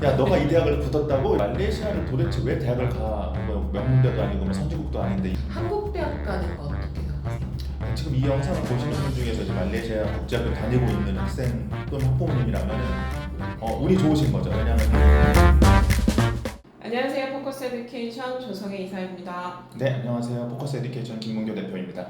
야, 너가 이 대학을 붙었다고? 말레이시아를 도대체 왜 대학을 가? 뭐 명문대도 아니고 뭐 선진국도 아닌데. 한국 대학 가는 거 어떻게 생각하세요? 지금 이 영상을 보시는 분 중에서 이제 말레이시아 국제학교 다니고 있는 학생 또는 학부모님이라면 운이 좋으신 거죠. 왜냐하면 안녕하세요. 포커스 에듀케이션 조성혜 이사입니다. 네, 안녕하세요. 포커스 에듀케이션 김문교 대표입니다.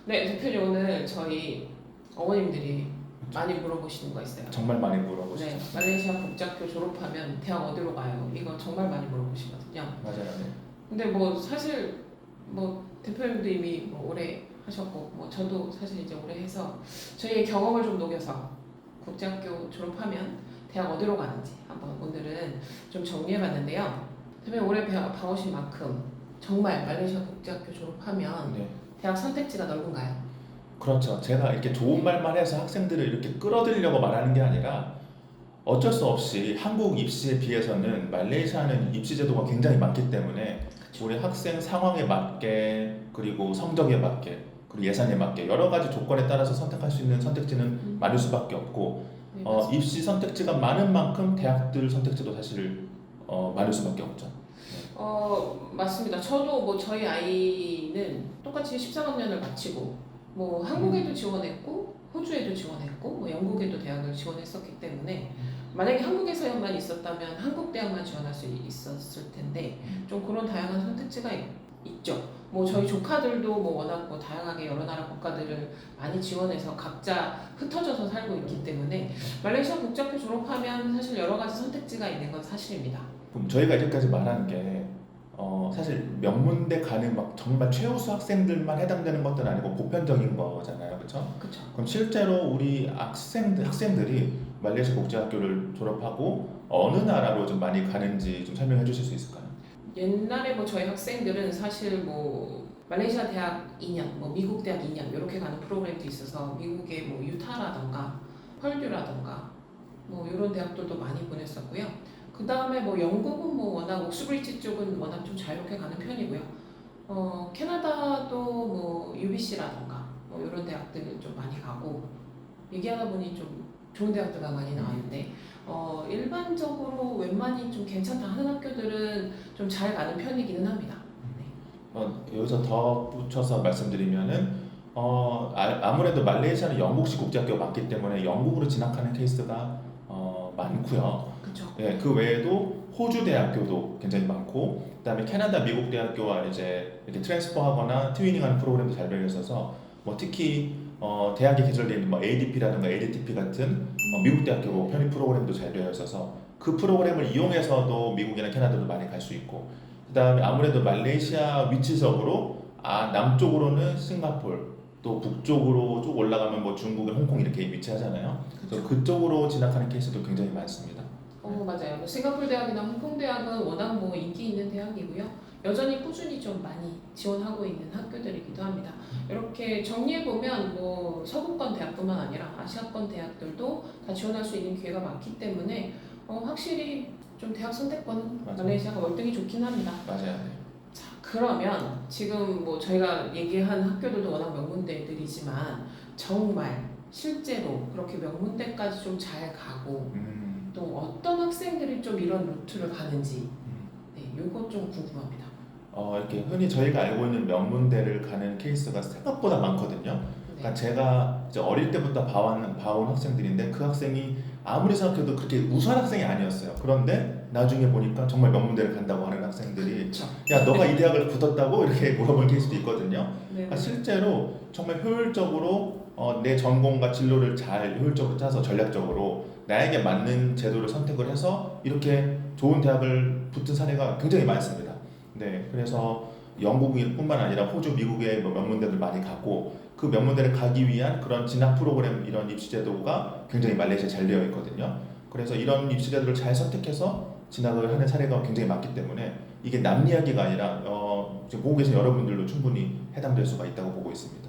네, 대표님 오늘 저희 어머님들이 많이 물어보시는 거 있어요. 정말 많이 물어보시죠. 네, 말레이시아 국제학교 졸업하면 대학 어디로 가요? 이거 정말 많이 물어보시거든요. 맞아요. 네. 근데 뭐 사실 뭐 대표님도 이미 뭐 오래 하셨고 뭐 저도 사실 이제 오래 해서 저희의 경험을 좀 녹여서 국제학교 졸업하면 대학 어디로 가는지 한번 오늘은 좀 정리해봤는데요. 대표님 오래 봐오신 만큼 정말 말레이시아 국제학교 졸업하면 네. 대학 선택지가 넓은가요? 그렇죠. 제가 이렇게 좋은 말만 해서 학생들을 이렇게 끌어들이려고 말하는 게 아니라 어쩔 수 없이 한국 입시에 비해서는 말레이시아는 입시 제도가 굉장히 많기 때문에 우리 학생 상황에 맞게 그리고 성적에 맞게 그리고 예산에 맞게 여러 가지 조건에 따라서 선택할 수 있는 선택지는 많을 수밖에 없고 네, 맞습니다. 입시 선택지가 많은 만큼 대학들 선택지도 사실 많을 수밖에 없죠. 맞습니다. 저도 뭐 저희 아이는 똑같이 13학년을 마치고 뭐 한국에도 지원했고 호주에도 지원했고 뭐 영국에도 대학을 지원했었기 때문에 만약에 한국에서만 있었다면 한국 대학만 지원할 수 있었을 텐데 좀 그런 다양한 선택지가 있죠. 뭐 저희 조카들도 뭐 워낙 뭐 다양하게 여러 나라 국가들을 많이 지원해서 각자 흩어져서 살고 있기 때문에 말레이시아 국제학교 졸업하면 사실 여러 가지 선택지가 있는 건 사실입니다. 그럼 저희가 이제까지 말한 게 사실 명문대 가는 막 정말 최우수 학생들만 해당되는 것들은 아니고 보편적인 거잖아요, 그렇죠? 그렇죠. 그럼 실제로 우리 학생들이 말레이시아 국제학교를 졸업하고 어느 나라로 좀 많이 가는지 좀 설명해 주실 수 있을까요? 옛날에 뭐 저희 학생들은 사실 뭐 말레이시아 대학 2년, 뭐 미국 대학 2년 이렇게 가는 프로그램도 있어서 미국의 뭐 유타라던가 펄듀라던가 뭐 이런 대학들도 많이 보냈었고요. 그 다음에 뭐 영국은 뭐 워낙 옥스브리지 쪽은 워낙 좀 자유롭게 가는 편이고요. 캐나다도 뭐 UBC라던가 뭐 이런 대학들을 좀 많이 가고 얘기하다 보니 좀 좋은 대학들가 많이 나왔는데 일반적으로 웬만히 좀 괜찮다 하는 학교들은 좀 잘 가는 편이기는 합니다. 네. 여기서 덧붙여서 말씀드리면은 아무래도 말레이시아는 영국식 국제학교가 많기 때문에 영국으로 진학하는 케이스가 많고요. 그렇죠. 예, 그 외에도 호주 대학교도 굉장히 많고, 그다음에 캐나다, 미국 대학교와 이제 이렇게 트랜스퍼하거나 트위닝하는 프로그램도 잘 되어 있어서 뭐 특히 대학에 개설되어 있는 뭐 ADP라든가 ADTP 같은 미국 대학교 편입 프로그램도 잘 되어 있어서 그 프로그램을 이용해서도 미국이나 캐나다도 많이 갈 수 있고, 그다음에 아무래도 말레이시아 위치적으로 남쪽으로는 싱가포르 또 북쪽으로 쭉 올라가면 뭐 중국의 홍콩 이렇게 위치하잖아요. 그래서 그쪽으로 진학하는 케이스도 굉장히 많습니다. 맞아요. 뭐 싱가포르 대학이나 홍콩 대학은 워낙 뭐 인기 있는 대학이고요. 여전히 꾸준히 좀 많이 지원하고 있는 학교들이기도 합니다. 이렇게 정리해 보면 뭐 서구권 대학뿐만 아니라 아시아권 대학들도 다 지원할 수 있는 기회가 많기 때문에 확실히 좀 대학 선택권은 맞아요. 말레이시아가 월등히 좋긴 합니다. 맞아요. 자, 그러면 지금 뭐 저희가 얘기한 학교들도 워낙 명문대들이지만 정말 실제로 그렇게 명문대까지 좀 잘 가고 또 어떤 학생들이 좀 이런 루트를 가는지 네, 요거 좀 궁금합니다. 이렇게 흔히 저희가 알고 있는 명문대를 가는 케이스가 생각보다 많거든요. 그러니까 제가 이제 어릴 때부터 봐온 학생들인데 그 학생이 아무리 생각해도 그렇게 우수한 학생이 아니었어요. 그런데 나중에 보니까 정말 명문대를 간다고 하는 학생들이 그렇죠. 야, 너가 이 대학을 붙었다고 이렇게 물어보는 케이스도 있거든요. 네, 그러니까 실제로 정말 효율적으로 내 전공과 진로를 잘 효율적으로 짜서 전략적으로 나에게 맞는 제도를 선택을 해서 이렇게 좋은 대학을 붙은 사례가 굉장히 많습니다. 네, 그래서 영국뿐만 아니라 호주, 미국의 뭐 명문대들 많이 가고 그 명문대를 가기 위한 그런 진학 프로그램 이런 입시 제도가 굉장히 말레이시아에 잘 되어 있거든요. 그래서 이런 입시 제도를 잘 선택해서 진학을 하는 사례가 굉장히 많기 때문에 이게 남 이야기가 아니라 지금 보고 계신 여러분들도 충분히 해당될 수가 있다고 보고 있습니다.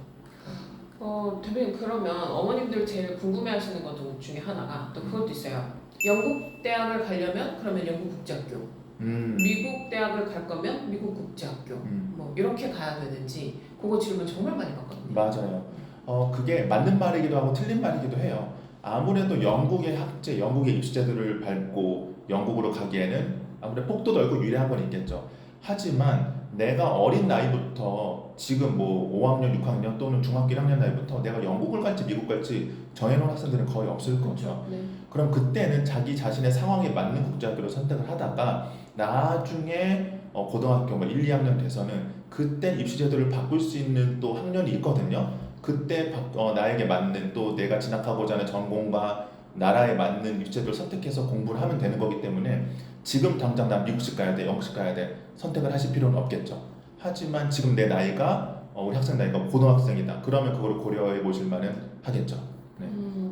대표님 그러면 어머님들 제일 궁금해하시는 것 중에 하나가 또 그것도 있어요. 영국 대학을 가려면 그러면 영국 국제학교, 미국 대학을 갈 거면 미국 국제학교, 뭐 이렇게 가야 되는지 그거 질문 정말 많이 받거든요. 맞아요. 그게 맞는 말이기도 하고 틀린 말이기도 해요. 아무래도 영국의 학제, 영국의 입시 제도를 밟고 영국으로 가기에는 아무래도 폭도 넓고 유리한 건 있겠죠. 하지만 내가 어린 나이부터 지금 뭐 5학년, 6학년 또는 중학교 1학년 나이부터 내가 영국을 갈지 미국 갈지 정해놓은 학생들은 거의 없을 거죠. 네. 그럼 그때는 자기 자신의 상황에 맞는 국제학교를 선택을 하다가 나중에 고등학교 뭐 1, 2학년 돼서는 그때 입시 제도를 바꿀 수 있는 또 학년이 있거든요. 그때 나에게 맞는 또 내가 진학하고자 하는 전공과 나라에 맞는 입시 제도를 선택해서 공부를 하면 되는 거기 때문에 지금 당장 난 미국식 가야 돼, 영국식 가야 돼 선택을 하실 필요는 없겠죠. 하지만 지금 내 나이가 우리 학생 나이가 고등학생이다. 그러면 그걸 고려해 보실 만은 하겠죠. 네.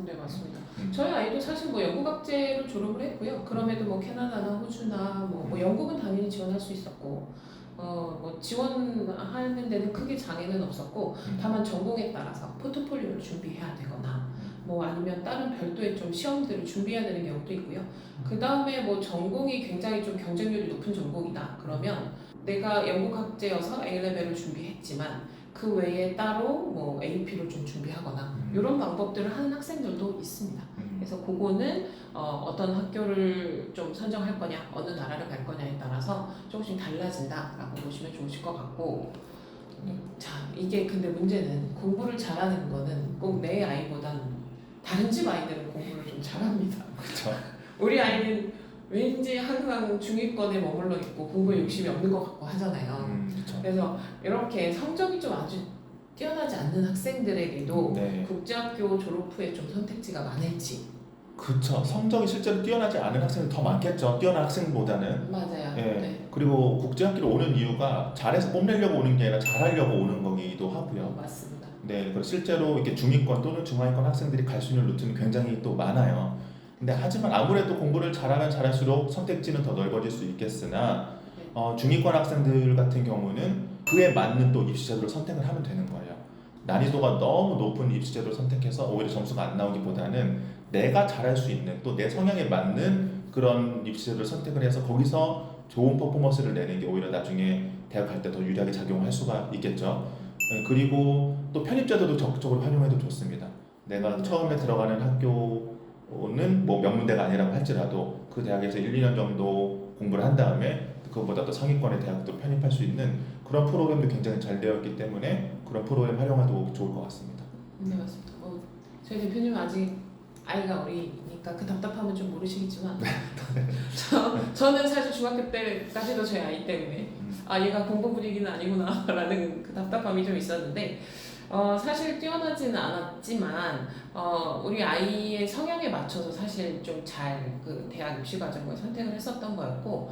네 맞습니다. 저희 아이도 사실 뭐 영국학제로 졸업을 했고요. 그럼에도 뭐 캐나다나 호주나 뭐 영국은 당연히 지원할 수 있었고 뭐 지원하는 데는 크게 장애는 없었고 다만 전공에 따라서 포트폴리오를 준비해야 되거나 뭐 아니면 다른 별도의 좀 시험들을 준비해야 되는 경우도 있고요. 그 다음에 뭐 전공이 굉장히 좀 경쟁률이 높은 전공이다. 그러면 내가 영국학제여서 A레벨을 준비했지만 그 외에 따로 뭐 AP를 좀 준비하거나 이런 방법들을 하는 학생들도 있습니다. 그래서 그거는 어떤 학교를 좀 선정할 거냐, 어느 나라를 갈 거냐에 따라서 조금씩 달라진다라고 보시면 좋으실 것 같고 자 이게 근데 문제는 공부를 잘하는 거는 꼭 내 아이보다는 다른 집 아이들은 공부를 좀 잘합니다. 그렇죠. 우리 아이는 왠지 항상 중위권에 머물러 있고 공부에 욕심이 없는 것 같고 하잖아요. 그렇죠. 그래서 이렇게 성적이 좀 아주 뛰어나지 않는 학생들에게도 네. 국제학교 졸업 후에 좀 선택지가 많을지. 그렇죠. 성적이 실제로 뛰어나지 않은 학생이 더 많겠죠. 뛰어난 학생보다는. 맞아요. 예. 네. 그리고 국제학교로 오는 이유가 잘해서 뽐내려고 오는 게 아니라 잘하려고 오는 거기도 하고요. 맞습니다. 네, 그리고 실제로 이렇게 중위권 또는 중하위권 학생들이 갈 수 있는 루트는 굉장히 또 많아요. 근데 하지만 아무래도 공부를 잘하면 잘할수록 선택지는 더 넓어질 수 있겠으나 중위권 학생들 같은 경우는 그에 맞는 또 입시제도를 선택을 하면 되는 거예요. 난이도가 너무 높은 입시제도를 선택해서 오히려 점수가 안 나오기보다는 내가 잘할 수 있는 또 내 성향에 맞는 그런 입시제도를 선택을 해서 거기서 좋은 퍼포먼스를 내는 게 오히려 나중에 대학 갈 때 더 유리하게 작용할 수가 있겠죠. 네, 그리고 또 편입제도도 적극적으로 활용해도 좋습니다. 내가 처음에 들어가는 학교는 뭐 명문대가 아니라고 할지라도 그 대학에서 1, 2년 정도 공부를 한 다음에 그것보다 또 상위권의 대학도 편입할 수 있는 그런 프로그램도 굉장히 잘 되어 있기 때문에 그런 프로그램 활용해도 좋을 것 같습니다. 네 맞습니다. 저희 대표님 아직 아이가 어리니까 그 답답함은 좀 모르시겠지만 저는 사실 중학교 때까지도 저희 아이 때문에 아 얘가 공부 분위기는 아니구나 라는 그 답답함이 좀 있었는데 사실 뛰어나지는 않았지만 우리 아이의 성향에 맞춰서 사실 좀 잘 그 대학 입시 과정을 선택을 했었던 거였고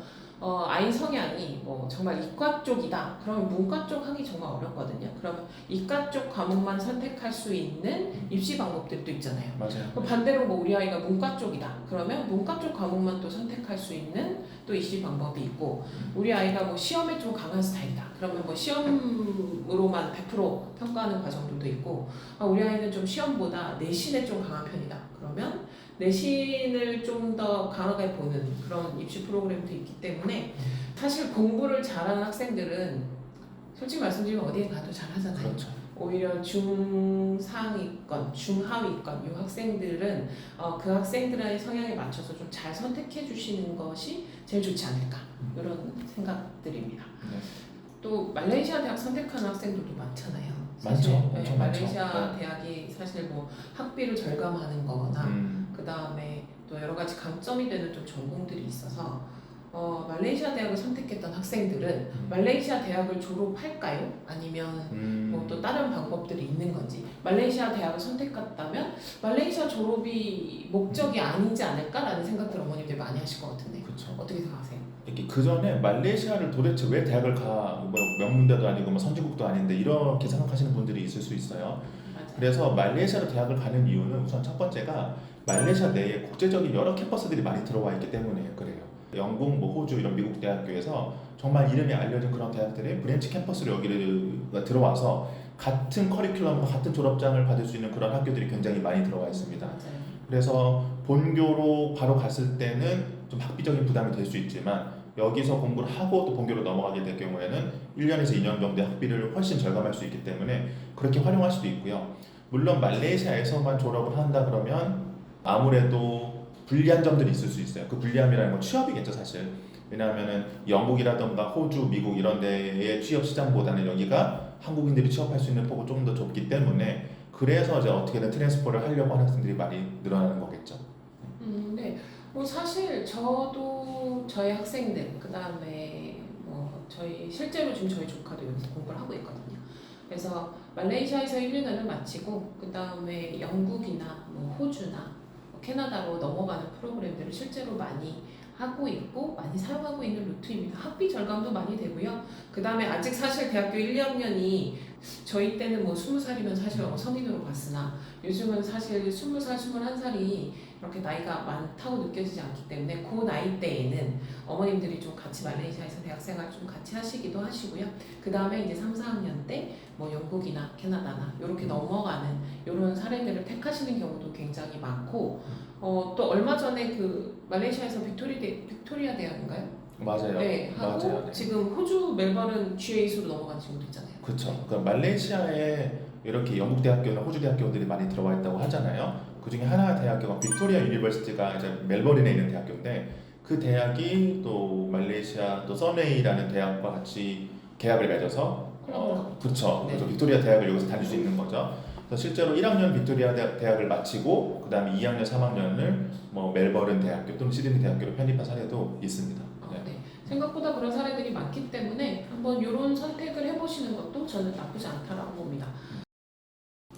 아이 성향이 뭐 정말 이과 쪽이다 그러면 문과 쪽 하기 정말 어렵거든요. 그러면 이과 쪽 과목만 선택할 수 있는 입시 방법들도 있잖아요. 맞아요. 반대로 뭐 우리 아이가 문과 쪽이다 그러면 문과 쪽 과목만 또 선택할 수 있는 또 입시 방법이 있고 우리 아이가 뭐 시험에 좀 강한 스타일이다 그러면 뭐 시험으로만 100% 평가하는 과정들도 있고 우리 아이는 좀 시험보다 내신에 좀 강한 편이다 그러면 내신을 좀 더 강하게 보는 그런 입시 프로그램도 있기 때문에 사실 공부를 잘하는 학생들은 솔직히 말씀드리면 어디에 가도 잘하잖아요. 그렇죠. 오히려 중상위권, 중하위권 이 학생들은 그 학생들의 성향에 맞춰서 좀 잘 선택해 주시는 것이 제일 좋지 않을까 이런 생각들입니다. 네. 또 말레이시아 대학 선택하는 학생들도 많잖아요. 많죠. 네, 말레이시아 대학이 사실 뭐 학비를 절감하는 거거나 그 다음에 또 여러 가지 강점이 되는 좀 전공들이 있어서 말레이시아 대학을 선택했던 학생들은 말레이시아 대학을 졸업할까요? 아니면 뭐 또 다른 방법들이 있는 건지 말레이시아 대학을 선택했다면 말레이시아 졸업이 목적이 아니지 않을까라는 생각들 어머님들 많이 하실 것 같은데 그렇죠. 어떻게 생각하세요? 이렇게 그 전에 말레이시아를 도대체 왜 대학을 가? 뭐 명문대도 아니고 뭐 선진국도 아닌데 이렇게 생각하시는 분들이 있을 수 있어요. 맞아요. 그래서 말레이시아로 대학을 가는 이유는 우선 첫 번째가 말레이시아 내에 국제적인 여러 캠퍼스들이 많이 들어와 있기 때문에 그래요. 영국, 뭐 호주 이런 미국 대학교에서 정말 이름이 알려진 그런 대학들이 브랜치 캠퍼스로 여기를 들어와서 같은 커리큘럼과 같은 졸업장을 받을 수 있는 그런 학교들이 굉장히 많이 들어와 있습니다. 맞아요. 그래서 본교로 바로 갔을 때는 좀 학비적인 부담이 될 수 있지만 여기서 공부를 하고 또 본교로 넘어가게 될 경우에는 1년에서 2년 정도의 학비를 훨씬 절감할 수 있기 때문에 그렇게 활용할 수도 있고요. 물론 말레이시아에서만 졸업을 한다 그러면 아무래도 불리한 점들이 있을 수 있어요. 그 불리함이라는 건 취업이겠죠, 사실. 왜냐하면은 영국이라던가 호주, 미국 이런 데의 취업 시장보다는 여기가 한국인들이 취업할 수 있는 폭이 좀 더 좁기 때문에 그래서 이제 어떻게든 트랜스퍼를 하려고 하는 학생들이 많이 늘어나는 거겠죠. 네. 뭐 사실 저도 저희 학생들 그다음에 뭐 저희 실제로 지금 저희 조카도 여기서 공부를 하고 있거든요. 그래서 말레이시아에서 1, 2년을 마치고 그다음에 영국이나 뭐 호주나 뭐 캐나다로 넘어가는 프로그램들을 실제로 많이 하고 있고 많이 사용하고 있는 루트입니다. 학비 절감도 많이 되고요. 그다음에 아직 사실 대학교 1, 2학년이 저희 때는 뭐 20살이면 사실 성인으로 봤으나 요즘은 사실 20살, 21살이 이렇게 나이가 많다고 느껴지지 않기 때문에 그 나이 대에는 어머님들이 좀 같이 말레이시아에서 대학생활 좀 같이 하시기도 하시고요. 그 다음에 이제 3, 4학년 때 뭐 영국이나 캐나다나 이렇게 넘어가는 이런 사례들을 택하시는 경우도 굉장히 많고 또 얼마 전에 그 말레이시아에서 빅토리아 대학인가요? 맞아요. 네, 하고 맞아요. 네. 지금 호주 멜버른 GA수로 넘어간 친구도 있잖아요. 그렇죠. 그 말레이시아에 이렇게 영국 대학교나 호주 대학교들이 많이 들어와 있다고 하잖아요. 그 중에 하나 대학교가 빅토리아 유니버시티가 이제 멜버른에 있는 대학교인데 그 대학이 또 말레이시아 또 서네이라는 대학과 같이 계약을 맺어서 그렇죠. 네. 그래서 빅토리아 대학을 여기서 다닐 수 있는 거죠. 그래서 실제로 1학년 빅토리아 대학을 마치고 그다음에 2학년, 3학년을 뭐 멜버른 대학교 또는 시드니 대학교로 편입한 사례도 있습니다. 네. 생각보다 그런 사례들이 많기 때문에 한번 이런 선택을 해보시는 것도 저는 나쁘지 않다라고 봅니다.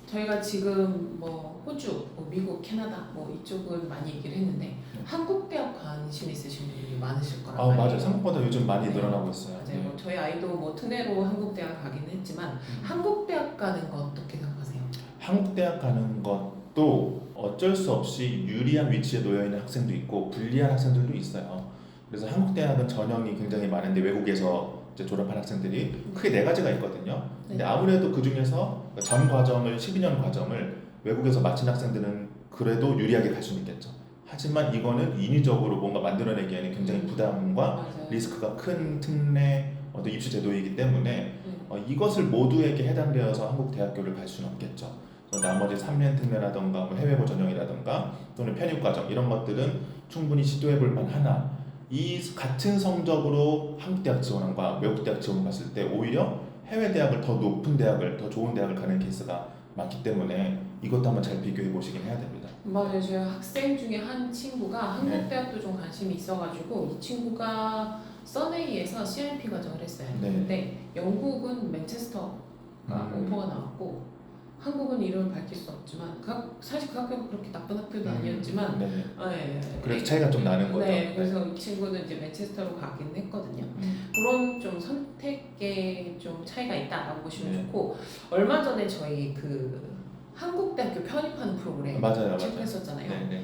저희가 지금 뭐 호주, 뭐 미국, 캐나다 뭐 이쪽은 많이 얘기를 했는데 한국 대학 관심 있으신 분들이 많으실 거란 말이에요. 맞아요. 생각보다 요즘 많이 네. 늘어나고 있어요. 맞아요. 뭐 저희 아이도 뭐 특례로 한국 대학 가긴 했지만 한국 대학 가는 거 어떻게 생각하세요? 한국 대학 가는 것도 어쩔 수 없이 유리한 위치에 놓여 있는 학생도 있고 불리한 학생들도 있어요. 그래서 한국 대학은 전형이 굉장히 많은데 외국에서 이제 졸업한 학생들이 크게 네 가지가 있거든요. 근데 아무래도 그 중에서 전 과정을 12년 과정을 외국에서 마친 학생들은 그래도 유리하게 갈 수는 있겠죠. 하지만 이거는 인위적으로 뭔가 만들어내기에는 굉장히 부담과 맞아요. 리스크가 큰 특례 어떤 입시 제도이기 때문에 네. 이것을 모두에게 해당되어서 한국 대학교를 갈 수는 없겠죠. 그래서 나머지 3년 특례라던가 뭐 해외고 전형이라던가 또는 편입 과정 이런 것들은 충분히 시도해볼 만하나 이 같은 성적으로 한국 대학 지원과 외국 대학 지원을 봤을 때 오히려 해외 대학을 더 높은 대학을 더 좋은 대학을 가는 케이스가 많기 때문에 이것도 한번 잘 비교해 보시긴 해야 됩니다. 맞아요. 저희 학생 중에 한 친구가 한국 네. 대학도 좀 관심이 있어가지고 이 친구가 써네이에서 CIP 과정을 했어요. 네. 근데 영국은 맨체스터가 오퍼가 나왔고 한국은 이름을 밝힐 수 없지만 사실 그 학교가 그렇게 나쁜 학교도 아니었지만 네. 네. 그래서 차이가 좀 나는 거죠. 네, 그래서 이 친구는 이제 맨체스터로 가긴 했거든요. 그런 좀 선택에 좀 차이가 있다라고 보시면 네. 좋고 얼마 전에 저희 그 한국대학교 편입하는 프로그램 맞아요. 체크했었잖아요. 네.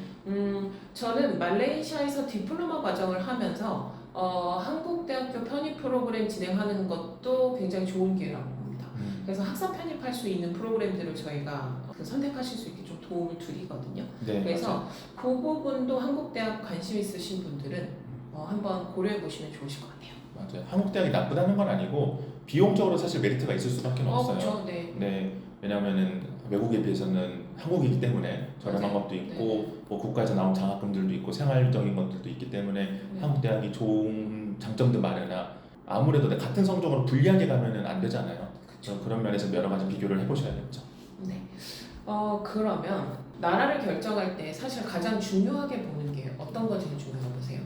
저는 말레이시아에서 디플로마 과정을 하면서 한국대학교 편입 프로그램 진행하는 것도 굉장히 좋은 기회라고 봅니다. 그래서 학사 편입할 수 있는 프로그램들을 저희가 선택하실 수 있게 좀 도움을 드리거든요. 네, 그래서 맞아요. 그 부분도 한국대학 관심 있으신 분들은 한번 고려해 보시면 좋으실 것 같아요. 맞아요. 한국 대학이 나쁘다는 건 아니고 비용적으로 사실 메리트가 있을 수밖에 없어요. 그렇죠. 네. 네, 왜냐하면은 외국에 비해서는 한국이기 때문에 저렴한 맞아요. 것도 있고 뭐 국가에서 나온 장학금들도 있고 생활적인 것들도 있기 때문에 한국 대학이 좋은 장점도 많으나 아무래도 같은 성적으로 불리하게 가면은 안 되잖아요. 그런 면에서 여러 가지 비교를 해보셔야겠죠. 네. 그러면 나라를 결정할 때 사실 가장 중요하게 보는 게 어떤 거 제일 중요하다고 보세요?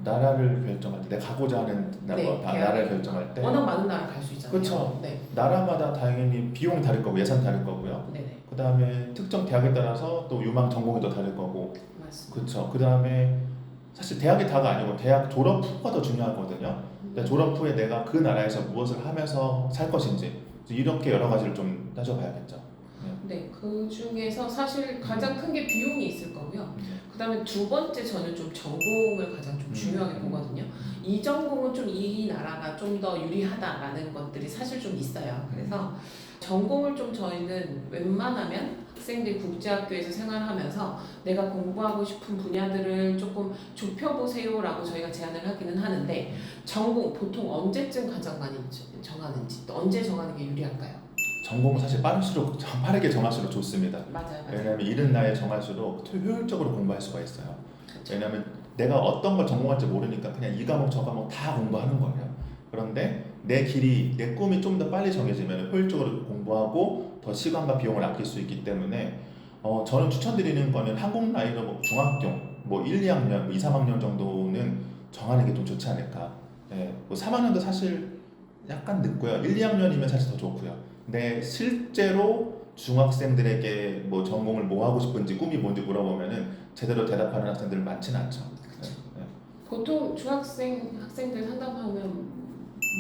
나라를 결정할 때 내가 가고자 하는 나라를 결정할 때 워낙 많은 나라 갈 수 있잖아요. 그렇죠. 네. 나라마다 당연히 비용이 다를 거고 예산 다를 거고요. 네네. 그 다음에 특정 대학에 따라서 또 유망 전공이 또 다를 거고 맞습니다. 그렇죠. 그 다음에 사실 대학이 다가 아니고 대학 졸업 후가 더 중요하거든요. 졸업 후에 내가 그 나라에서 무엇을 하면서 살 것인지 이렇게 여러 가지를 좀 따져봐야겠죠. 네, 그 중에서 사실 가장 큰 게 비용이 있을 거고요. 그 다음에 두 번째 저는 좀 전공을 가장 좀 중요하게 보거든요. 이 전공은 좀 이 나라가 좀 더 유리하다라는 것들이 사실 좀 있어요. 그래서 전공을 좀 저희는 웬만하면 학생들이 국제학교에서 생활하면서 내가 공부하고 싶은 분야들을 조금 좁혀보세요라고 저희가 제안을 하기는 하는데 전공 보통 언제쯤 가장 많이 정하는지 또 언제 정하는 게 유리할까요? 전공은 사실 빠르게 정할수록 좋습니다. 맞아요. 왜냐하면 이른 나이에 정할수록 효율적으로 공부할 수가 있어요. 왜냐하면 내가 어떤 걸 전공할지 모르니까 그냥 이 과목 저 과목 다 공부하는 거예요. 그런데 내 길이, 내 꿈이 좀 더 빨리 정해지면 효율적으로 공부하고 더 시간과 비용을 아낄 수 있기 때문에 저는 추천드리는 거는 한국 나이로 뭐 중학교, 뭐 1, 2학년, 뭐 2, 3학년 정도는 정하는 게 좀 좋지 않을까. 예, 뭐 3학년도 사실 약간 늦고요. 1, 2학년이면 사실 더 좋고요. 근데 실제로 중학생들에게 뭐 전공을 뭐 하고 싶은지 꿈이 뭔지 물어보면은 제대로 대답하는 학생들은 많지는 않죠. 그쵸. 네. 보통 학생들 상담하면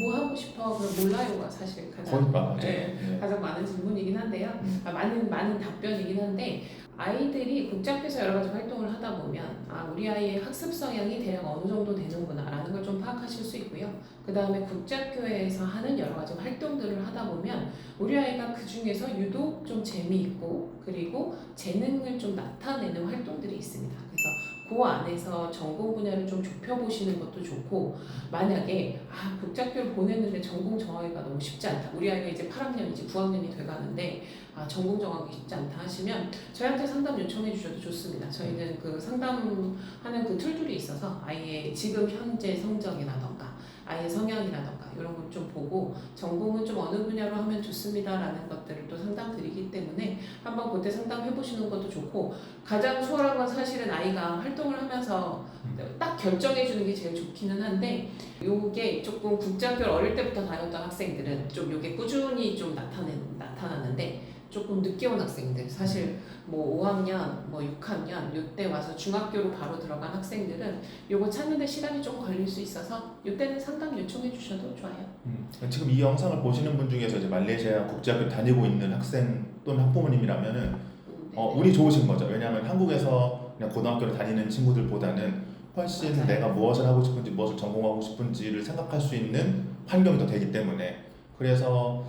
뭐 하고 싶어? 그럼 몰라요가 사실 거의 가장 맞아요. 네, 네. 가장 많은 질문이긴 한데요. 음. 많은 답변이긴 한데 아이들이 국제학교에서 여러 가지 활동을 하다 보면 우리 아이의 학습 성향이 대략 어느 정도 되는구나라는 걸 좀 파악하실 수 있고요. 그 다음에 국제학교에서 하는 여러 가지 활동들을 하다 보면 우리 아이가 그 중에서 유독 좀 재미있고 그리고 재능을 좀 나타내는 활동들이 있습니다. 그래서 그 안에서 전공 분야를 좀 좁혀보시는 것도 좋고 만약에 국제학교를 보냈는데 전공 정하기가 너무 쉽지 않다. 우리 아이가 이제 8학년, 이제 9학년이 돼가는데 전공 정하기 쉽지 않다 하시면 저희한테 상담 요청해 주셔도 좋습니다. 저희는 그 상담하는 그 툴들이 있어서 아이의 지금 현재 성적이라던가 아이의 성향이라던가 이런 걸 좀 보고 전공은 좀 어느 분야로 하면 좋습니다라는 것들을 또 상담 드리기 때문에 한번 그때 상담해 보시는 것도 좋고 가장 수월한 건 사실은 아이가 활동을 하면서 딱 결정해 주는 게 제일 좋기는 한데 요게 조금 국제학교를 어릴 때부터 다녔던 학생들은 좀 요게 꾸준히 좀 나타나는데 조금 늦게 온 학생들 사실 뭐 5학년, 뭐 6학년 요때 와서 중학교로 바로 들어간 학생들은 요거 찾는데 시간이 좀 걸릴 수 있어서 요때는 상담 요청해 주셔도 좋아요. 지금 이 영상을 보시는 분 중에서 이제 말레이시아 국제학교 다니고 있는 학생 또는 학부모님이라면은 운이 좋으신 거죠. 왜냐하면 한국에서 그냥 고등학교를 다니는 친구들보다는 훨씬 맞아요. 내가 무엇을 하고 싶은지 무엇을 전공하고 싶은지를 생각할 수 있는 환경이 더 되기 때문에 그래서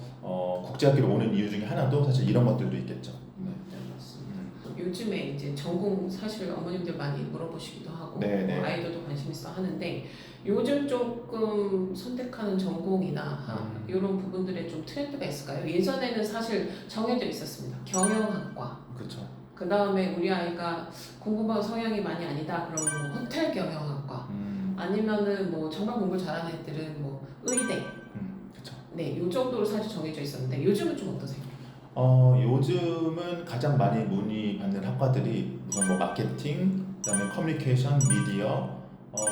국제학교로 오는 이유 중에 하나도 사실 이런 것들도 있겠죠. 네, 맞습니다. 요즘에 이제 전공 사실 어머님들 많이 물어보시기도 하고 네. 뭐 아이들도 관심 있어 하는데 요즘 조금 선택하는 전공이나 이런 부분들에 좀 트렌드가 있을까요? 예전에는 사실 정해져 있었습니다. 경영학과. 그렇죠. 그 다음에 우리 아이가 공부만 성향이 많이 아니다 그러면 뭐 호텔 경영학과 아니면은 뭐 정말 공부 잘하는 애들은 뭐 의대. 그렇죠. 네, 요 정도로 사실 정해져 있었는데 요즘은 좀 어떠세요? 요즘은 가장 많이 문의받는 학과들이 우선 뭐 마케팅, 그다음에 커뮤니케이션, 미디어,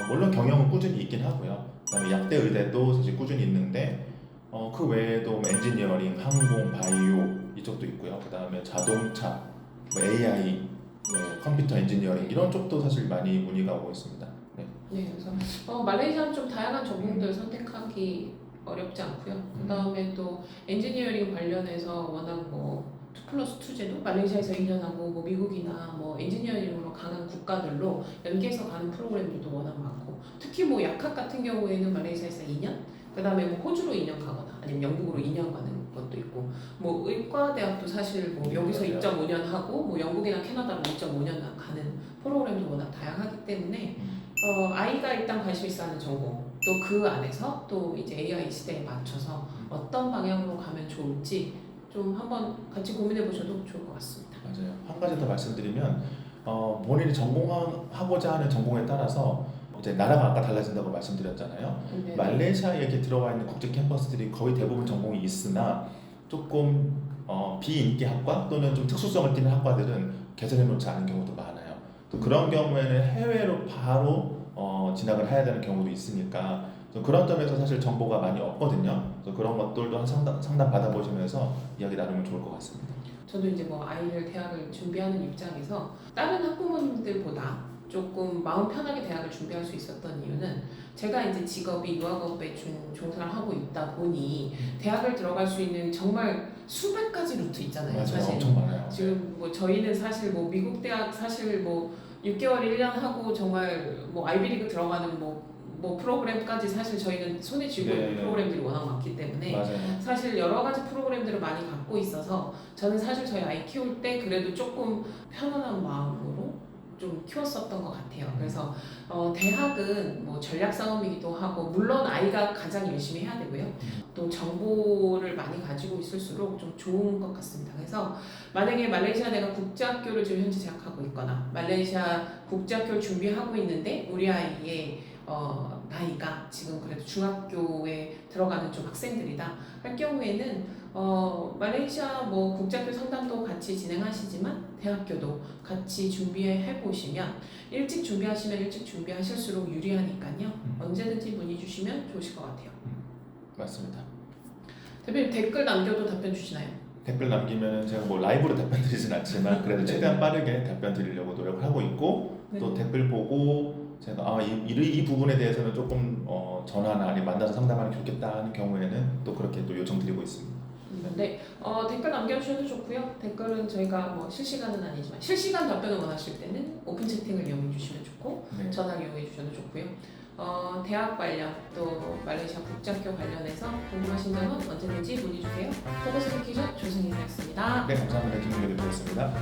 물론 경영은 꾸준히 있긴 하고요. 그다음에 약대 의대도 사실 꾸준히 있는데 그 외에도 뭐 엔지니어링, 항공, 바이오 이쪽도 있고요. 그다음에 자동차, 뭐 AI, 컴퓨터 엔지니어링 이런 쪽도 사실 많이 문의가 오고 있습니다. 네, 그래서 말레이시아는 좀 다양한 전공들 선택하기 어렵지 않고요. 그 다음에 또 엔지니어링 관련해서 워낙 뭐 2+2 제도 말레이시아에서 2년 하고 뭐 미국이나 뭐 엔지니어링으로 강한 국가들로 연계해서 가는 프로그램들도 워낙 많고 특히 뭐 약학 같은 경우에는 말레이시아에서 2년 그 다음에 뭐 호주로 2년 가거나 아니면 영국으로 2년 가는 것도 있고 뭐 의과대학도 사실 뭐 여기서 2.5년 하고 뭐 영국이나 캐나다로 2.5년 가는 프로그램도 워낙 다양하기 때문에 아이가 일단 관심 있어 하는 전공 또 그 안에서 또 이제 AI 시대에 맞춰서 어떤 방향으로 가면 좋을지 좀 한번 같이 고민해 보셔도 좋을 것 같습니다. 맞아요. 한 가지 더 말씀드리면 본인이 전공하고자 하는 전공에 따라서 이제 나라가 아까 달라진다고 말씀드렸잖아요. 네. 말레이시아에 이렇게 들어와 있는 국제 캠퍼스들이 거의 대부분 전공이 있으나 조금 비인기 학과 또는 좀 특수성을 띠는 학과들은 개설해 놓지 않은 경우도 많아요. 또 그런 경우에는 해외로 바로 진학을 해야 되는 경우도 있으니까 그런 점에서 사실 정보가 많이 없거든요. 그래서 그런 것들도 상담 받아보시면서 이야기 나누면 좋을 것 같습니다. 저도 이제 뭐 아이를 대학을 준비하는 입장에서 다른 학부모님들보다 조금 마음 편하게 대학을 준비할 수 있었던 이유는 제가 이제 직업이 유학업에 종사를 하고 있다 보니 대학을 들어갈 수 있는 정말 수백 가지 루트 있잖아요. 맞아요. 사실 엄청 많아요. 지금 뭐 저희는 사실 뭐 미국 대학 사실 뭐 6개월 1년 하고 정말 뭐 아이비리그 들어가는 뭐 프로그램까지 사실 저희는 손에 쥐고 있는 프로그램들이 워낙 많기 때문에 맞아요. 사실 여러 가지 프로그램들을 많이 갖고 있어서 저는 사실 저희 아이 키울 때 그래도 조금 편안한 마음으로 좀 키웠었던 것 같아요. 그래서 대학은 뭐 전략 싸움이기도 하고 물론 아이가 가장 열심히 해야 되고요. 또 정보를 많이 가지고 있을수록 좀 좋은 것 같습니다. 그래서 만약에 말레이시아 내가 국제학교를 지금 현재 재학하고 있거나 말레이시아 국제학교를 준비하고 있는데 우리 아이의 나이가 지금 그래도 중학교에 들어가는 좀 학생들이다 할 경우에는 말레이시아 뭐 국제학교 상담도 같이 진행하시지만 대학교도 같이 준비해 보시면 일찍 준비하시면 일찍 준비하실수록 유리하니까요. 언제든지 문의 주시면 좋으실 것 같아요. 맞습니다. 대표님 댓글 남겨도 답변 주시나요? 댓글 남기면 제가 뭐 라이브로 답변 드리진 않지만 그래도 최대한 빠르게 답변 드리려고 노력을 하고 있고 네. 또 댓글 보고 제가 이 부분에 대해서는 조금 전화나 아니면 만나서 상담하는 게 좋겠다 하는 경우에는 또 그렇게 또 요청드리고 있습니다. 네, 댓글 남겨주셔도 좋고요. 댓글은 저희가 뭐 실시간은 아니지만 실시간 답변을 원하실 때는 오픈 채팅을 이용해 주시면 좋고 네. 전화를 이용해 주셔도 좋고요. 대학 관련 또 말레이시아 국제학교 관련해서 궁금하신 점은 언제든지 문의 주세요. 포커스 퀴즈 조승희였습니다. 네, 감사합니다. 김동현 대표였습니다.